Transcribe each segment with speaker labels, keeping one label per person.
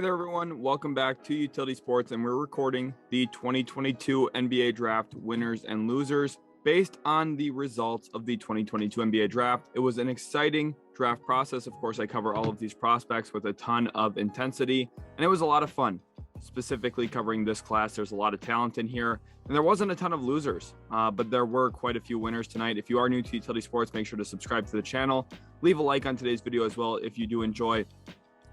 Speaker 1: there, everyone. Welcome back to Utility Sports, and we're recording the 2022 NBA Draft winners and losers based on the results of the 2022 NBA Draft. It was an exciting draft process. Of course, I cover all of these prospects with a ton of intensity, and it was a lot of fun, specifically covering this class. There's a lot of talent in here, and there wasn't a ton of losers, but there were quite a few winners tonight. If you are new to Utility Sports, make sure to subscribe to the channel. Leave a like on today's video as well if you do enjoy.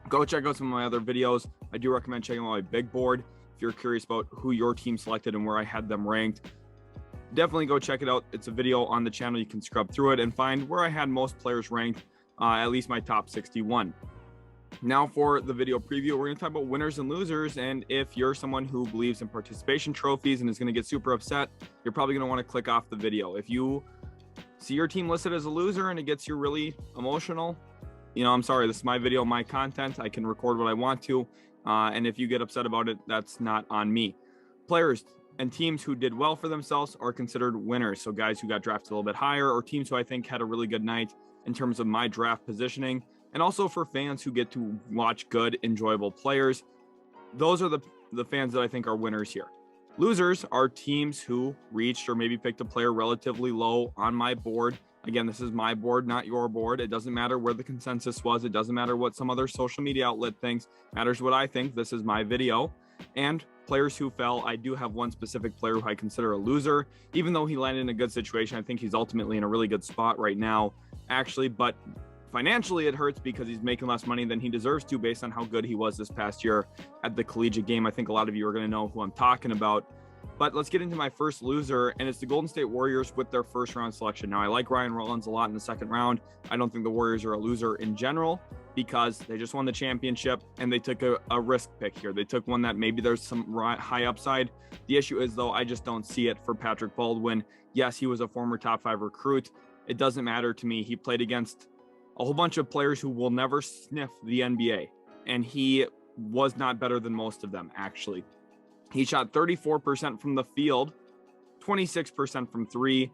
Speaker 1: Go check out some of my other videos. I do recommend checking out my big board if you're curious about who your team selected and where I had them ranked. Definitely go check it out. It's a video on the channel. You can scrub through it and find where I had most players ranked, at least my top 61. Now for the video preview, we're going to talk about winners and losers. And if you're someone who believes in participation trophies and is going to get super upset, you're probably going to want to click off the video. If you see your team listed as a loser and it gets you really emotional, I'm sorry, this is my video, my content. I can record what I want to. And if you get upset about it, that's not on me. Players and teams who did well for themselves are considered winners. So guys who got drafted a little bit higher, or teams who I think had a really good night in terms of my draft positioning. And also for fans who get to watch good, enjoyable players. Those are the fans that I think are winners here. Losers are teams who reached or maybe picked a player relatively low on my board. Again, this is my board, not your board. It doesn't matter where the consensus was. It doesn't matter what some other social media outlet thinks. It matters what I think. This is my video. And players who fell, I do have one specific player who I consider a loser. Even though he landed in a good situation, I think he's ultimately in a really good spot right now, actually. But financially, it hurts because he's making less money than he deserves to based on how good he was this past year at the collegiate game. I think a lot of you are going to know who I'm talking about. But let's get into my first loser, and it's the Golden State Warriors with their first round selection. Now, I like Ryan Rollins a lot in the second round. I don't think the Warriors are a loser in general because they just won the championship and they took a risk pick here. They took one that maybe there's some high upside. The issue is, though, I just don't see it for Patrick Baldwin. Yes, he was a former top 5 recruit. It doesn't matter to me. He played against a whole bunch of players who will never sniff the NBA, and he was not better than most of them, actually. He shot 34% from the field, 26% from three,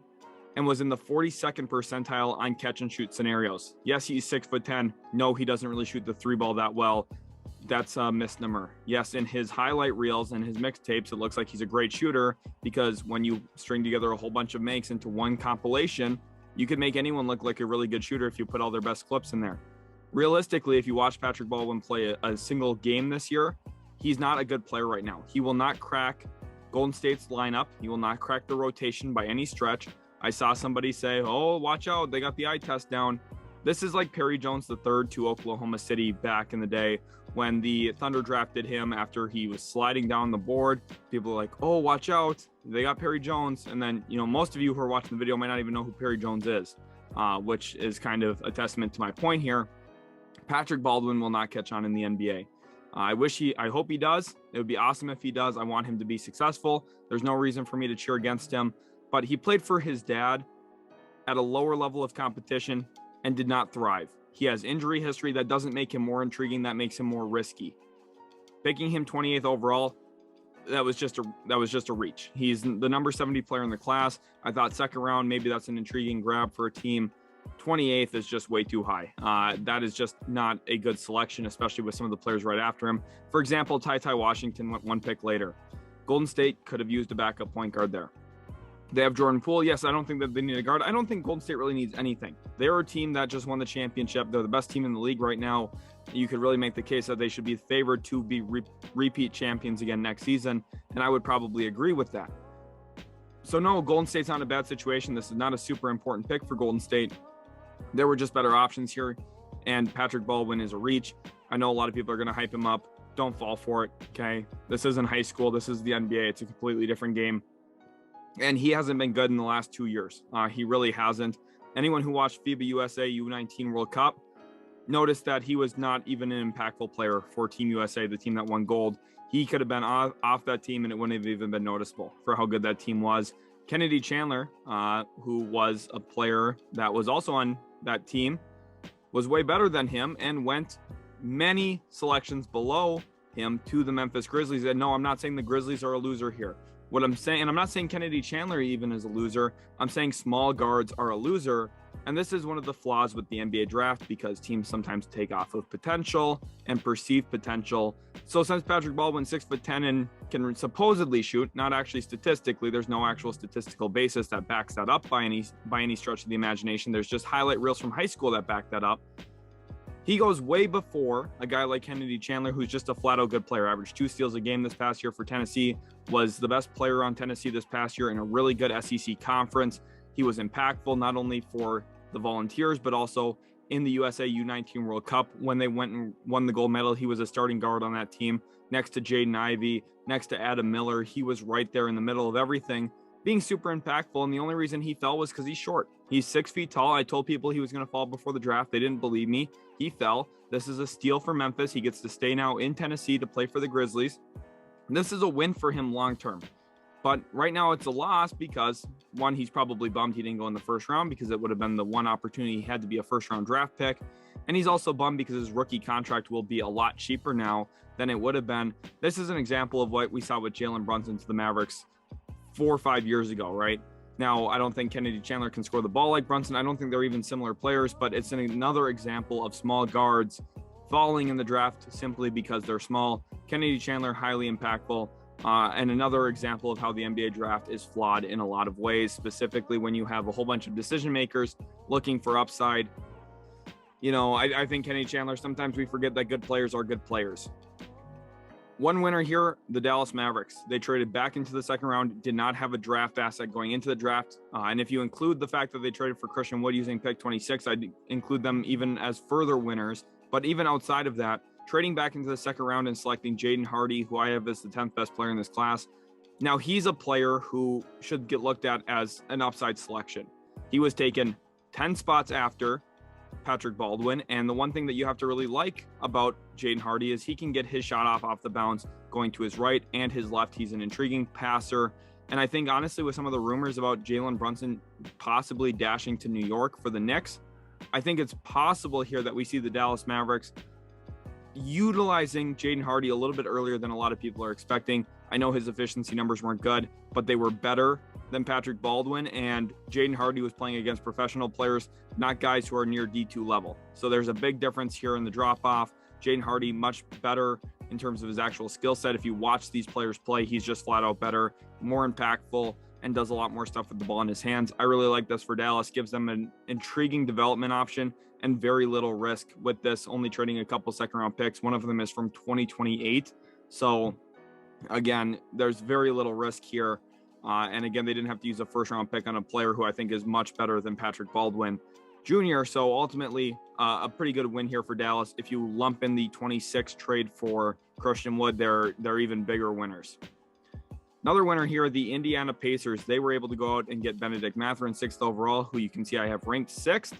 Speaker 1: and was in the 42nd percentile on catch and shoot scenarios. Yes, he's 6'10". No, he doesn't really shoot the three ball that well. That's a misnomer. Yes, in his highlight reels and his mixtapes, it looks like he's a great shooter because when you string together a whole bunch of makes into one compilation, you could make anyone look like a really good shooter if you put all their best clips in there. Realistically, if you watch Patrick Baldwin play a single game this year, he's not a good player right now. He will not crack Golden State's lineup. He will not crack the rotation by any stretch. I saw somebody say, oh, watch out, they got the eye test down. This is like Perry Jones III to Oklahoma City back in the day when the Thunder drafted him after he was sliding down the board. People are like, oh, watch out, they got Perry Jones. And then, most of you who are watching the video might not even know who Perry Jones is, which is kind of a testament to my point here. Patrick Baldwin will not catch on in the NBA. I hope he does. It would be awesome if he does. I want him to be successful. There's no reason for me to cheer against him, but he played for his dad at a lower level of competition and did not thrive. He has injury history. That doesn't make him more intriguing. That makes him more risky. Picking him 28th overall, that was just a reach. He's the number 70 player in the class. I thought second round, maybe that's an intriguing grab for a team. 28th is just way too high. That is just not a good selection, especially with some of the players right after him. For example, Ty Washington went one pick later. Golden State could have used a backup point guard there. They have Jordan Poole. Yes, I don't think that they need a guard. I don't think Golden State really needs anything. They're a team that just won the championship. They're the best team in the league right now. You could really make the case that they should be favored to be repeat champions again next season, and I would probably agree with that. So no, Golden State's not in a bad situation. This is not a super important pick for Golden State. There were just better options here, and Patrick Baldwin is a reach. I know a lot of people are going to hype him up. Don't fall for it, okay? This isn't high school. This is the NBA. It's a completely different game, and he hasn't been good in the last 2 years. He really hasn't. Anyone who watched FIBA USA U19 World Cup noticed that he was not even an impactful player for Team USA, the team that won gold. He could have been off that team, and it wouldn't have even been noticeable for how good that team was. Kennedy Chandler, who was a player that was also on that team, was way better than him and went many selections below him to the Memphis Grizzlies. And no, I'm not saying the Grizzlies are a loser here. What I'm saying, and I'm not saying Kennedy Chandler even is a loser, I'm saying small guards are a loser. And this is one of the flaws with the NBA draft, because teams sometimes take off of potential and perceived potential. So since Patrick Baldwin's 6'10" and can supposedly shoot, not actually statistically, there's no actual statistical basis that backs that up by any stretch of the imagination. There's just highlight reels from high school that back that up. He goes way before a guy like Kennedy Chandler, who's just a flat out good player. Averaged 2 steals a game this past year for Tennessee, was the best player on Tennessee this past year in a really good SEC conference. He was impactful not only for the Volunteers, but also in the USA U19 World Cup when they went and won the gold medal. He was a starting guard on that team next to Jaden Ivey, next to Adam Miller. He was right there in the middle of everything, being super impactful. And the only reason he fell was because he's short. He's 6 feet tall. I told people he was going to fall before the draft. They didn't believe me. He fell. This is a steal for Memphis. He gets to stay now in Tennessee to play for the Grizzlies. This is a win for him long term. But right now it's a loss because, one, he's probably bummed he didn't go in the first round, because it would have been the one opportunity he had to be a first round draft pick. And he's also bummed because his rookie contract will be a lot cheaper now than it would have been. This is an example of what we saw with Jalen Brunson to the Mavericks 4 or 5 years ago, right? Now, I don't think Kennedy Chandler can score the ball like Brunson. I don't think they're even similar players, but it's another example of small guards falling in the draft simply because they're small. Kennedy Chandler, highly impactful. And another example of how the NBA draft is flawed in a lot of ways, specifically when you have a whole bunch of decision makers looking for upside. You know, I think Kennedy Chandler, sometimes we forget that good players are good players. One winner here, the Dallas Mavericks. They traded back into the second round, did not have a draft asset going into the draft. And if you include the fact that they traded for Christian Wood using pick 26, I'd include them even as further winners. But even outside of that, trading back into the second round and selecting Jaden Hardy, who I have as the 10th best player in this class. Now, he's a player who should get looked at as an upside selection. He was taken 10 spots after Patrick Baldwin. And the one thing that you have to really like about Jaden Hardy is he can get his shot off the bounce going to his right and his left. He's an intriguing passer. And I think, honestly, with some of the rumors about Jalen Brunson possibly dashing to New York for the Knicks, I think it's possible here that we see the Dallas Mavericks utilizing Jaden Hardy a little bit earlier than a lot of people are expecting. I know his efficiency numbers weren't good, but they were better than Patrick Baldwin, and Jaden Hardy was playing against professional players, not guys who are near D2 level. So there's a big difference here in the drop-off. Jaden Hardy, much better in terms of his actual skill set. If you watch these players play, he's just flat out better, more impactful, and does a lot more stuff with the ball in his hands. I really like this for Dallas. Gives them an intriguing development option and very little risk with this, only trading a couple second round picks. One of them is from 2028. So again, there's very little risk here. And again, they didn't have to use a first round pick on a player who I think is much better than Patrick Baldwin Jr. So ultimately a pretty good win here for Dallas. If you lump in the 26 trade for Christian Wood, they're even bigger winners. Another winner here, the Indiana Pacers. They were able to go out and get Benedict Mathurin 6th overall, who you can see I have ranked 6th.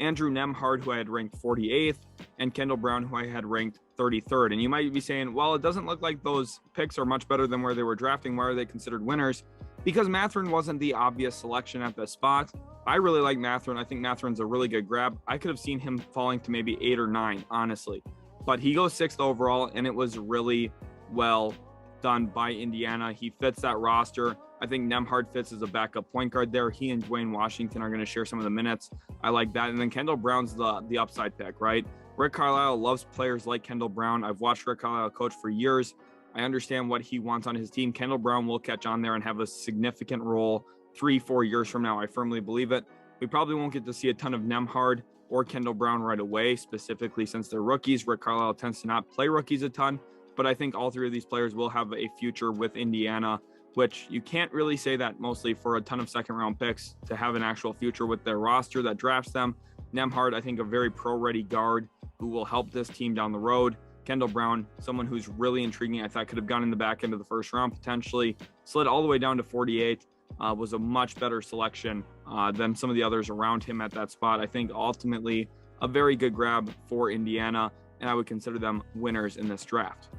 Speaker 1: Andrew Nembhard, who I had ranked 48th, and Kendall Brown, who I had ranked 33rd. And you might be saying, well, it doesn't look like those picks are much better than where they were drafting. Why are they considered winners? Because Mathurin wasn't the obvious selection at the spot. I really like Mathurin. I think Mathurin's a really good grab. I could have seen him falling to maybe 8 or 9, honestly. But he goes 6th overall, and it was really well done by Indiana. He fits that roster. I think Nembhard fits as a backup point guard there. He and Dwayne Washington are going to share some of the minutes. I like that. And then Kendall Brown's the upside pick, right? Rick Carlisle loves players like Kendall Brown. I've watched Rick Carlisle coach for years. I understand what he wants on his team. Kendall Brown will catch on there and have a significant role 3-4 years from now. I firmly believe it. We probably won't get to see a ton of Nembhard or Kendall Brown right away, specifically since they're rookies. Rick Carlisle tends to not play rookies a ton, but I think all three of these players will have a future with Indiana, which you can't really say that mostly for a ton of second round picks to have an actual future with their roster that drafts them. Nembhard, I think a very pro-ready guard who will help this team down the road. Kendall Brown, someone who's really intriguing. I thought could have gone in the back end of the first round, potentially slid all the way down to 48, was a much better selection than some of the others around him at that spot. I think ultimately a very good grab for Indiana, and I would consider them winners in this draft.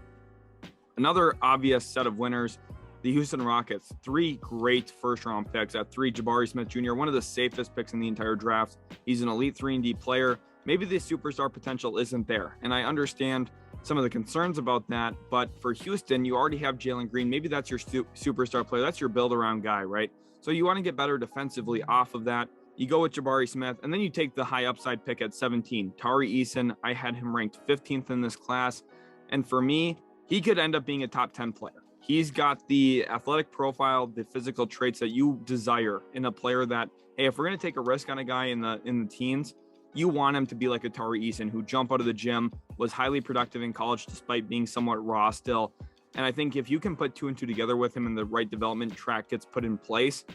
Speaker 1: Another obvious set of winners, the Houston Rockets. 3 great first-round picks. At 3, Jabari Smith Jr., one of the safest picks in the entire draft. He's an elite 3-and-D player. Maybe the superstar potential isn't there, and I understand some of the concerns about that. But for Houston, you already have Jalen Green. Maybe that's your superstar player. That's your build-around guy, right? So you want to get better defensively off of that. You go with Jabari Smith, and then you take the high upside pick at 17. Tari Eason, I had him ranked 15th in this class. And for me, he could end up being a top 10 player. He's got the athletic profile, the physical traits that you desire in a player that, hey, if we're going to take a risk on a guy in the teens, you want him to be like a Tari Eason who jumped out of the gym, was highly productive in college despite being somewhat raw still. And I think if you can put 2 and 2 together with him and the right development track gets put in place,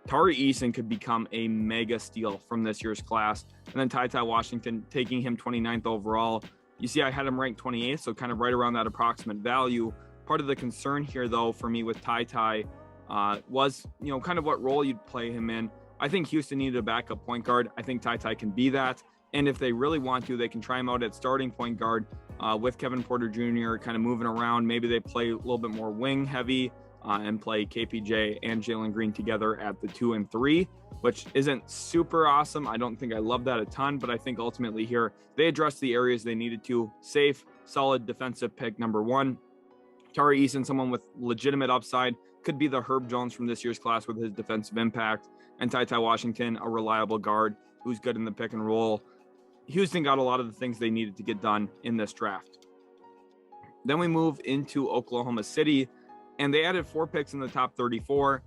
Speaker 1: Tari Eason could become a mega steal from this year's class. And then Ty Washington, taking him 29th overall. You see, I had him ranked 28th, so kind of right around that approximate value. Part of the concern here, though, for me with Ty was, kind of what role you'd play him in. I think Houston needed a backup point guard. I think Ty can be that. And if they really want to, they can try him out at starting point guard with Kevin Porter Jr. kind of moving around. Maybe they play a little bit more wing heavy and play KPJ and Jalen Green together at the 2 and 3, which isn't super awesome. I don't think I love that a ton, but I think ultimately here they addressed the areas they needed to. Safe, solid defensive pick number 1. Tari Eason, someone with legitimate upside, could be the Herb Jones from this year's class with his defensive impact. And Ty Washington, a reliable guard who's good in the pick and roll. Houston got a lot of the things they needed to get done in this draft. Then we move into Oklahoma City, and they added 4 picks in the top 34.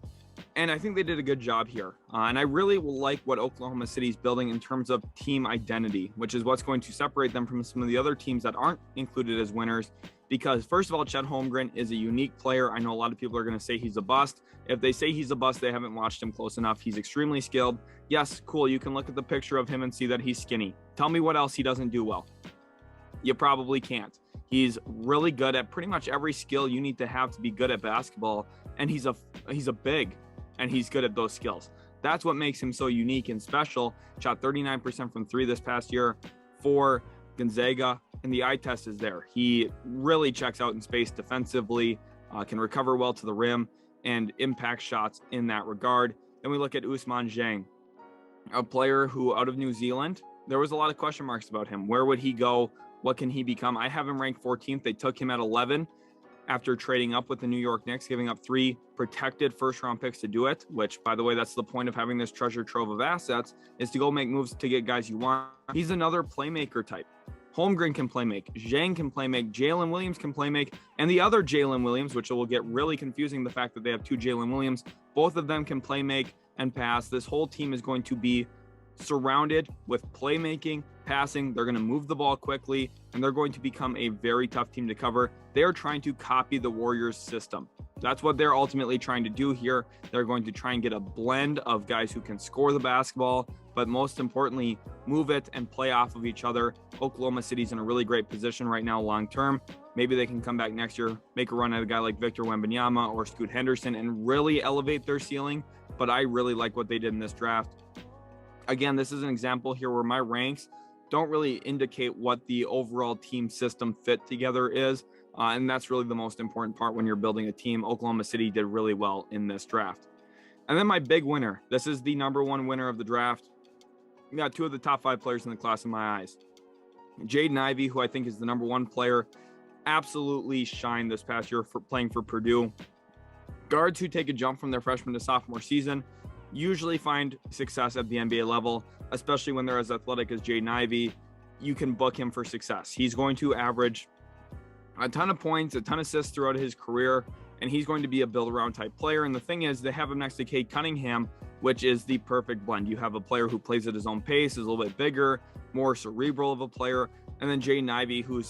Speaker 1: And I think they did a good job here. And I really like what Oklahoma City's building in terms of team identity, which is what's going to separate them from some of the other teams that aren't included as winners. Because first of all, Chet Holmgren is a unique player. I know a lot of people are going to say he's a bust. If they say he's a bust, they haven't watched him close enough. He's extremely skilled. Yes, cool. You can look at the picture of him and see that he's skinny. Tell me what else he doesn't do well. You probably can't. He's really good at pretty much every skill you need to have to be good at basketball. And he's a big, and he's good at those skills. That's what makes him so unique and special. Shot 39% from 3 this past year for Gonzaga, and the eye test is there. He really checks out in space defensively, can recover well to the rim, and impact shots in that regard. Then we look at Ousmane Dieng, a player who out of New Zealand, there was a lot of question marks about him. Where would he go? What can he become? I have him ranked 14th. They took him at 11 after trading up with the New York Knicks, giving up 3 protected first-round picks to do it, which, by the way, that's the point of having this treasure trove of assets, is to go make moves to get guys you want. He's another playmaker type. Holmgren can play make, Dieng can play make, Jalen Williams can play make, and the other Jalen Williams, which will get really confusing, the fact that they have 2 Jalen Williams, both of them can play make and pass. This whole team is going to be surrounded with playmaking, passing. They're going to move the ball quickly, and they're going to become a very tough team to cover. They're trying to copy the Warriors system. That's what they're ultimately trying to do here. They're going to try and get a blend of guys who can score the basketball, but most importantly, move it and play off of each other. Oklahoma City's in a really great position right now long-term. Maybe they can come back next year, make a run at a guy like Victor Wembanyama or Scoot Henderson and really elevate their ceiling. But I really like what they did in this draft. Again, this is an example here where my ranks don't really indicate what the overall team system fit together is. And that's really the most important part when you're building a team. Oklahoma City did really well in this draft. And then my big winner. This is the number 1 winner of the draft. We got 2 of the top 5 players in the class in my eyes. Jaden Ivey, who I think is the number 1 player, absolutely shined this past year for playing for Purdue. Guards who take a jump from their freshman to sophomore season usually find success at the NBA level, especially when they're as athletic as Jaden Ivey. You can book him for success. He's going to average a ton of points, a ton of assists throughout his career, and he's going to be a build-around type player. And the thing is, they have him next to Cade Cunningham, which is the perfect blend. You have a player who plays at his own pace, is a little bit bigger, more cerebral of a player, and then Jaden Ivey, who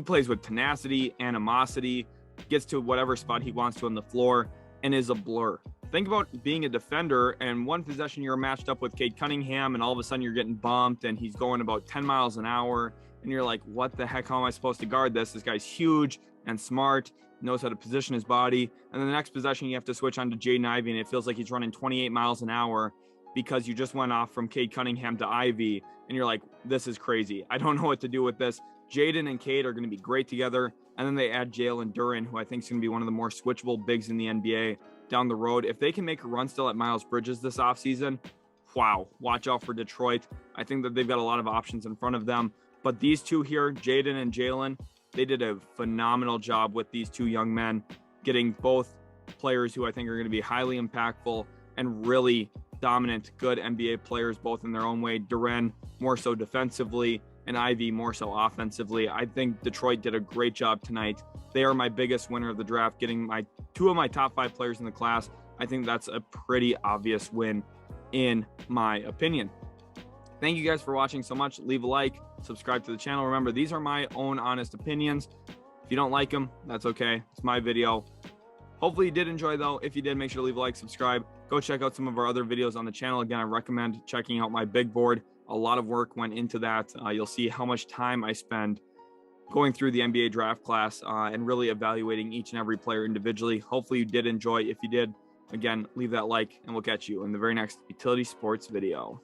Speaker 1: plays with tenacity, animosity, gets to whatever spot he wants to on the floor, and is a blur. Think about being a defender, and one possession you're matched up with Cade Cunningham, and all of a sudden you're getting bumped, and he's going about 10 miles an hour, and you're like, what the heck, how am I supposed to guard this? This guy's huge and smart, knows how to position his body, and then the next possession you have to switch on to Jaden Ivey, and it feels like he's running 28 miles an hour because you just went off from Cade Cunningham to Ivey, and you're like, this is crazy. I don't know what to do with this. Jaden and Cade are going to be great together, and then they add Jalen Duren, who I think is going to be one of the more switchable bigs in the NBA down the road. If they can make a run still at Miles Bridges this offseason, wow, watch out for Detroit. I think that they've got a lot of options in front of them. But these 2 here, Jaden and Jalen, They did a phenomenal job with these two young men, getting both players who I think are going to be highly impactful and really dominant, good NBA players, both in their own way. Duren more so defensively and Ivy more so offensively. I think Detroit did a great job tonight. They are my biggest winner of the draft, getting two of my top 5 players in the class. I think that's a pretty obvious win in my opinion. Thank you guys for watching so much. Leave a like, subscribe to the channel. Remember, these are my own honest opinions. If you don't like them, that's okay. It's my video. Hopefully you did enjoy though. If you did, make sure to leave a like, subscribe. Go check out some of our other videos on the channel. Again, I recommend checking out my big board. A lot of work went into that. You'll see how much time I spend going through the NBA draft class and really evaluating each and every player individually. Hopefully you did enjoy. If you did, again, leave that like and we'll catch you in the very next Utility Sports video.